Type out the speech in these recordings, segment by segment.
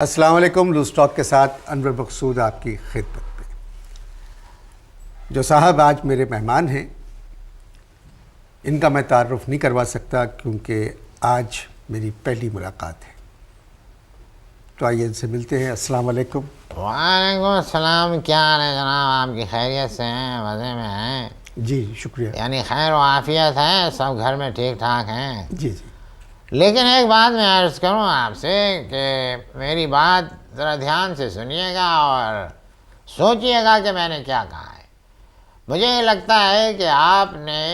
अस्सलाम वालेकुम। Loose talk के साथ अनवर मकसूद आपकी खिदमत में। जो साहब आज मेरे मेहमान हैं, इनका मैं तारुफ़ नहीं करवा सकता क्योंकि आज मेरी पहली मुलाकात है। तो आइए इनसे मिलते हैं। अस्सलाम वालेकुम। वालेकुम अस्सलाम। क्या हाल है जनाब? आपकी खैरियत से हैं? मज़े में हैं? जी शुक्रिया। यानी खैर व आफियत है, सब घर में ठीक ठाक हैं? जी जी। लेकिन एक बात मैं अर्ज़ करूं आपसे कि मेरी बात ज़रा ध्यान से सुनिएगा और सोचिएगा कि मैंने क्या कहा है। मुझे लगता है कि आपने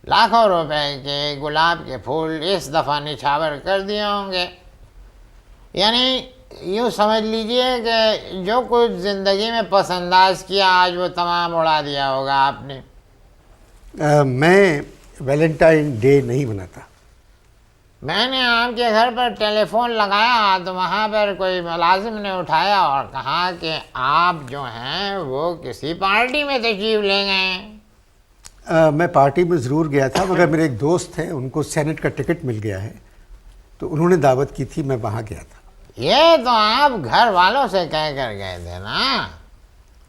लाखों रुपए के गुलाब के फूल इस दफ़ा निछावर कर दिए होंगे। यानी यूँ समझ लीजिए कि जो कुछ ज़िंदगी में पसंदाज किया आज वो तमाम उड़ा दिया होगा आपने। मैं वैलेंटाइन डे नहीं मनाता। मैंने आपके घर पर टेलीफोन लगाया तो वहाँ पर कोई मुलाजिम ने उठाया और कहा कि आप जो हैं वो किसी पार्टी में तशरीफ़ ले गए। मैं पार्टी में ज़रूर गया था, मगर मेरे एक दोस्त हैं, उनको सेनेट का टिकट मिल गया है तो उन्होंने दावत की थी, मैं वहाँ गया था। ये तो आप घर वालों से कह कर गए थे ना?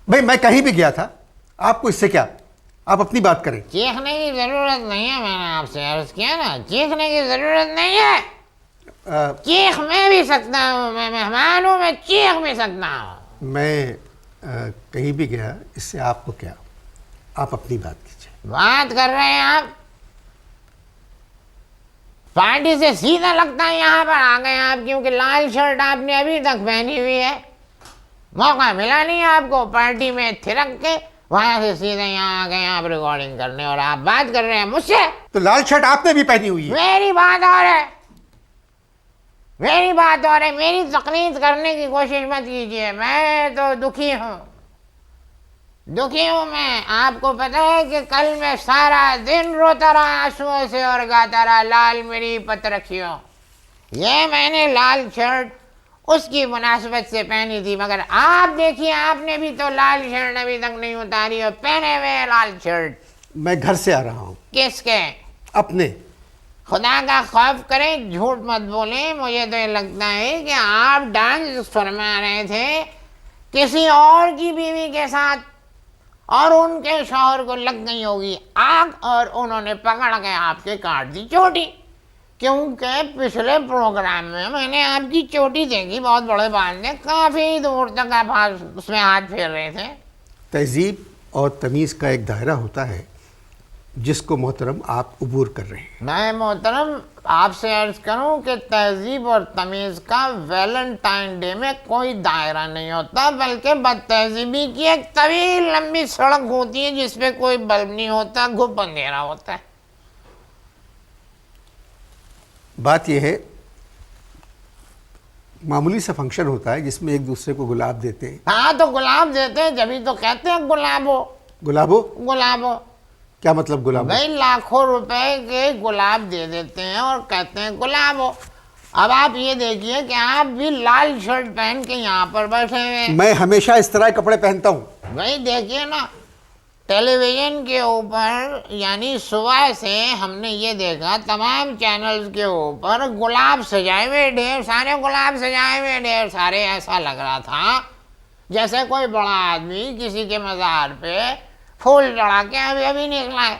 भाई मैं कहीं भी गया था, आपको इससे क्या? आप अपनी बात करें। चीखने की ज़रूरत नहीं है, मैंने आपसे अर्ज़ किया ना, चीखने की ज़रूरत नहीं है। चीख मैं भी सकता हूँ, मैं मेहमान हूँ, मैं चीख भी सकता हूँ। मैं कहीं भी गया, इससे आपको क्या? आप अपनी बात कीजिए। बात कर रहे हैं आप? पार्टी से सीधा लगता है यहाँ पर आ गए आप, क्योंकि लाल शर्ट आपने अभी तक पहनी हुई है। मौका मिला नहीं आपको पार्टी में थिरक के, वहाँ से सीधे यहाँ आ गए आप रिकॉर्डिंग करने और आप बात कर रहे हैं मुझसे। तो लाल शर्ट आपने भी पहनी हुई है। मेरी बात और है, मेरी बात और है। मेरी तकलीफ करने की कोशिश मत कीजिए। मैं तो दुखी हूँ, दुखी हूँ मैं। आपको पता है कि कल मैं सारा दिन रोता रहा आंसुओं से और गाता रहा, लाल मेरी पत रखियो। ये मैंने लाल शर्ट उसकी मुनासिबत से पहनी थी, मगर आप देखिए आपने भी तो लाल शर्ट अभी तक नहीं उतारी और पहने हुए लाल शर्ट। मैं घर से आ रहा हूँ। किसके? अपने। खुदा का खौफ करें, झूठ मत बोलें। मुझे तो ये लगता है कि आप डांस फरमा रहे थे किसी और की बीवी के साथ और उनके शौहर को लग गई होगी आग और उन्होंने पकड़ के आपके काट दी चोटी। क्योंकि पिछले प्रोग्राम में मैंने आपकी चोटी देखी, बहुत बड़े बाल ने, काफ़ी दूर तक आप उसमें हाथ फेर रहे थे। तहजीब और तमीज़ का एक दायरा होता है जिसको मोहतरम आप अबूर कर रहे हैं। मैं मोहतरम आपसे अर्ज करूं कि तहजीब और तमीज़ का वैलेंटाइन डे में कोई दायरा नहीं होता, बल्कि बदतहजीबी की एक तवील लंबी सड़क होती है जिस पे कोई बल्ब नहीं होता, घुप अंधेरा होता है। बात यह है, मामूली सा फंक्शन होता है जिसमें एक दूसरे को गुलाब देते हैं। हाँ तो गुलाब देते हैं, जब ही तो कहते हैं गुलाबो। गुलाबो? गुलाबो क्या मतलब गुलाबो? भाई लाखों रुपए के गुलाब दे देते हैं और कहते हैं गुलाबो। अब आप ये देखिए कि आप भी लाल शर्ट पहन के यहाँ पर बैठे हुए। मैं हमेशा इस तरह कपड़े पहनता हूँ। भाई देखिए ना, टेलीविज़न के ऊपर यानी सुबह से हमने ये देखा तमाम चैनल्स के ऊपर गुलाब सजाए हुए, ढेर सारे गुलाब सजाए हुए, ढेर सारे। ऐसा लग रहा था जैसे कोई बड़ा आदमी किसी के मज़ार पे फूल चढ़ा के अभी अभी निकला है।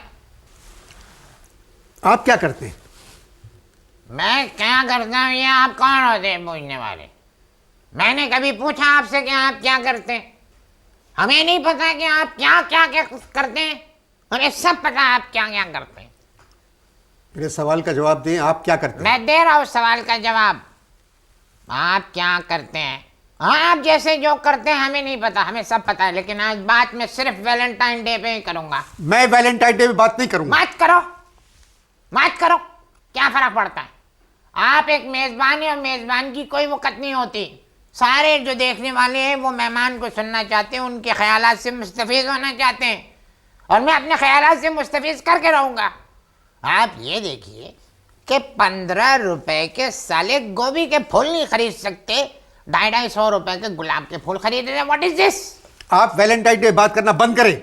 आप क्या करते हैं? मैं क्या करता हूँ ये आप कौन होते हैं पूछने वाले? मैंने कभी पूछा आपसे कि आप क्या करते हैं? हमें नहीं पता कि आप क्या क्या क्या करते हैं, हमें सब पता आप क्या क्या करते हैं। मेरे सवाल का जवाब दें, आप क्या करते हैं? मैं दे रहा हूँ सवाल का जवाब। आप क्या करते हैं? हाँ, आप जैसे जो करते हैं हमें नहीं पता, हमें सब पता है, लेकिन आज बात मैं सिर्फ वैलेंटाइन डे पे ही करूंगा। मैं वैलेंटाइन डे पे बात नहीं करूंगा। मत करो, मत करो, क्या फर्क पड़ता है? आप एक मेजबान है और मेजबान की कोई वक़्त नहीं होती। सारे जो देखने वाले हैं वो मेहमान को सुनना चाहते हैं, उनके ख्यालात से मुस्तफ़ीज़ होना चाहते हैं और मैं अपने ख्यालात से मुस्तफ़ीज़ करके रहूँगा। आप ये देखिए कि 15 रुपए के साले गोभी के फूल नहीं खरीद सकते, 250 रुपए के गुलाब के फूल खरीद रहे हैं। What is this? आप वैलेंटाइन डे बात करना बंद करें।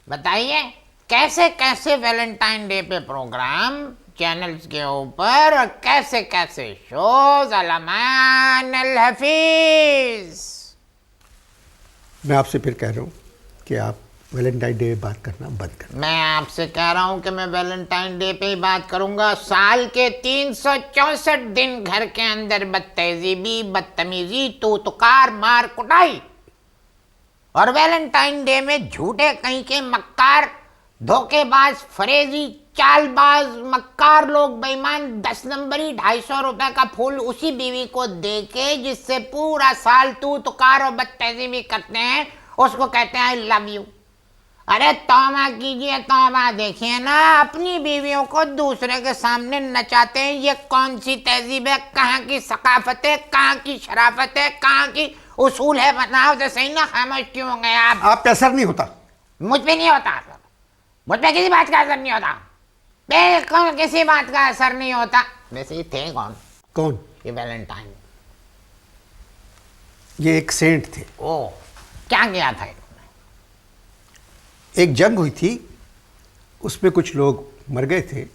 बताइए कैसे कैसे वैलेंटाइन डे पे प्रोग्राम चैनल्स के ऊपर और कैसे कैसे शोज। अल्लामान अल हफीज। मैं आपसे फिर कह रहा हूँ कि आप वैलेंटाइन डे पे बात करना बंद कर। मैं आपसे कह रहा हूं कि मैं वैलेंटाइन डे पे ही बात करूंगा। साल के 364 दिन घर के अंदर बदतहजीबी, बदतमीजी, तूतकार, मार कुटाई, और वैलेंटाइन डे में झूठे कहीं के मक्कार, धोखेबाज, फरेजी, चालबाज, मक्कार लोग, बेईमान, 10 नंबरी 250 रुपए का फूल उसी बीवी को दे के जिससे पूरा साल तूतकार और बदतहजीबी करते हैं, उसको कहते हैं आई लव यू। अरे तौबा कीजिए, तौबा। देखिए ना, अपनी बीवियों को दूसरे के सामने नचाते हैं। ये कौन सी तहजीब है? कहाँ की सकाफत है? कहाँ की शराफत है? कहाँ की उसूल है? बताओ तो सही ना। खामोश क्यों हो गए आप पे असर नहीं होता? मुझ पे नहीं होता असर। मुझ पे किसी बात का असर नहीं होता। बिल्कुल किसी बात का असर नहीं होता। वैसे ये थे कौन? कौन? ये वैलेंटाइन। ये एक सेंट थे। ओ, क्या किया था? एक जंग हुई थी, उसमें कुछ लोग मर गए थे।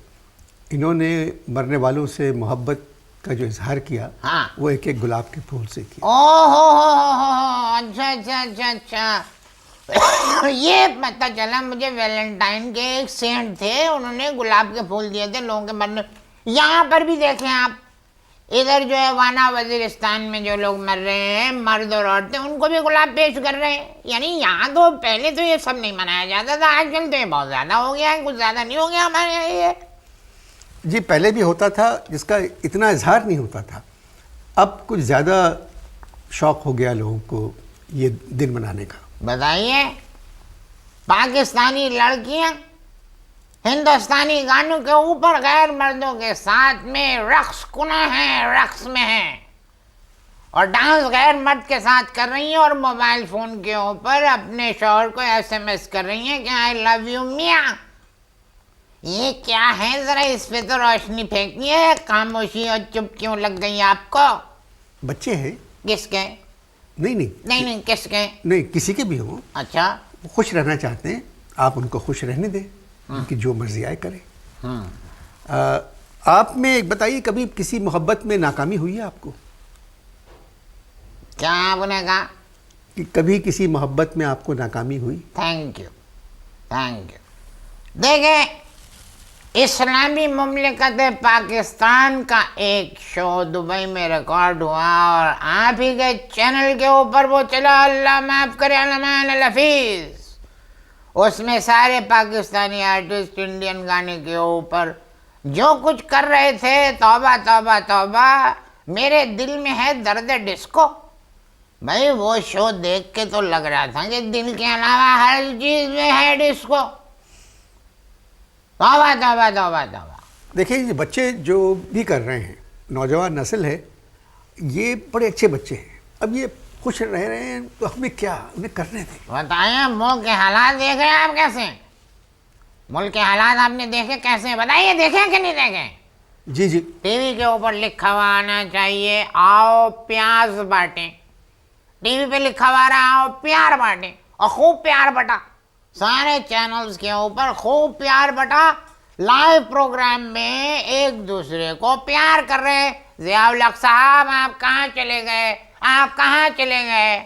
इन्होंने मरने वालों से मोहब्बत का जो इजहार किया, हाँ। वो एक एक गुलाब के फूल से किया। ओहो, अच्छा अच्छा अच्छा अच्छा। ये पता चला मुझे। वैलेंटाइन के एक सेंट थे, उन्होंने गुलाब के फूल दिए थे लोगों के मरने। यहाँ पर भी देखें आप, इधर जो है वाना वजीरिस्तान में जो लोग मर रहे हैं, मर्द और औरतें, उनको भी गुलाब पेश कर रहे हैं। यानी यहाँ तो पहले तो ये सब नहीं मनाया जाता था, आजकल तो ये बहुत ज़्यादा हो गया है। कुछ ज़्यादा नहीं हो गया हमारे यहाँ ये? जी, पहले भी होता था, जिसका इतना इजहार नहीं होता था। अब कुछ ज़्यादा शौक हो गया लोगों को ये दिन मनाने का। बताइए, पाकिस्तानी लड़कियाँ हिंदुस्तानी गानों के ऊपर गैर मर्दों के साथ में रक्स कुना है, रक्स में है, और डांस गैर मर्द के साथ कर रही हैं, और मोबाइल फ़ोन के ऊपर अपने शौहर को SMS कर रही हैं कि आई लव यू मियाँ। ये क्या है? ज़रा इस पे तो रोशनी फेंकनी है। खामोशी और चुप क्यों लग गई आपको? बच्चे हैं। किसके? नहीं, किसके? नहीं, किसी के भी हों। अच्छा। वो खुश रहना चाहते हैं, आप उनको खुश रहने दें, उनकी जो मर्जी आए करें। आप में एक बताइए, कभी किसी मोहब्बत में नाकामी हुई है आपको? क्या आपने कहा? कि कभी किसी मोहब्बत में आपको नाकामी हुई? Thank you, thank you. देखें, इस्लामी मुमलिकत पाकिस्तान का एक शो दुबई में रिकॉर्ड हुआ, और आप ही के चैनल के ऊपर वो चला, अल्लाह माफ़ करे, अल्लामान अल हफीज़। उसमें सारे पाकिस्तानी आर्टिस्ट इंडियन गाने के ऊपर जो कुछ कर रहे थे, तौबा तौबा तौबा, मेरे दिल में है दर्द डिस्को। भाई वो शो देख के तो लग रहा था कि दिल के अलावा हर चीज़ में है डिस्को। तौबा तौबा तौबा तौबा। देखिए, ये बच्चे जो भी कर रहे हैं, नौजवान नस्ल है, ये बड़े अच्छे बच्चे हैं। अब ये खुश रह रहे हैं तो हमें क्या, उन्हें करने दें। बताइए, मुल्क के हालात देख रहे हैं आप कैसे? मुल्क के हालात आपने देखे कैसे? बताइए, देखे कि नहीं देखे? जी जी। टीवी के ऊपर लिखा हुआ आना चाहिए, आओ प्याज बांटें। टीवी पे लिखा हुआ रहा, आओ प्यार बांटें, और खूब प्यार बटा। सारे चैनल्स के ऊपर खूब प्यार बटा। लाइव प्रोग्राम में एक दूसरे को प्यार कर रहे हैं। ज़िया उल हक साहब, आप कहाँ चले गए? आप कहाँ चले गए?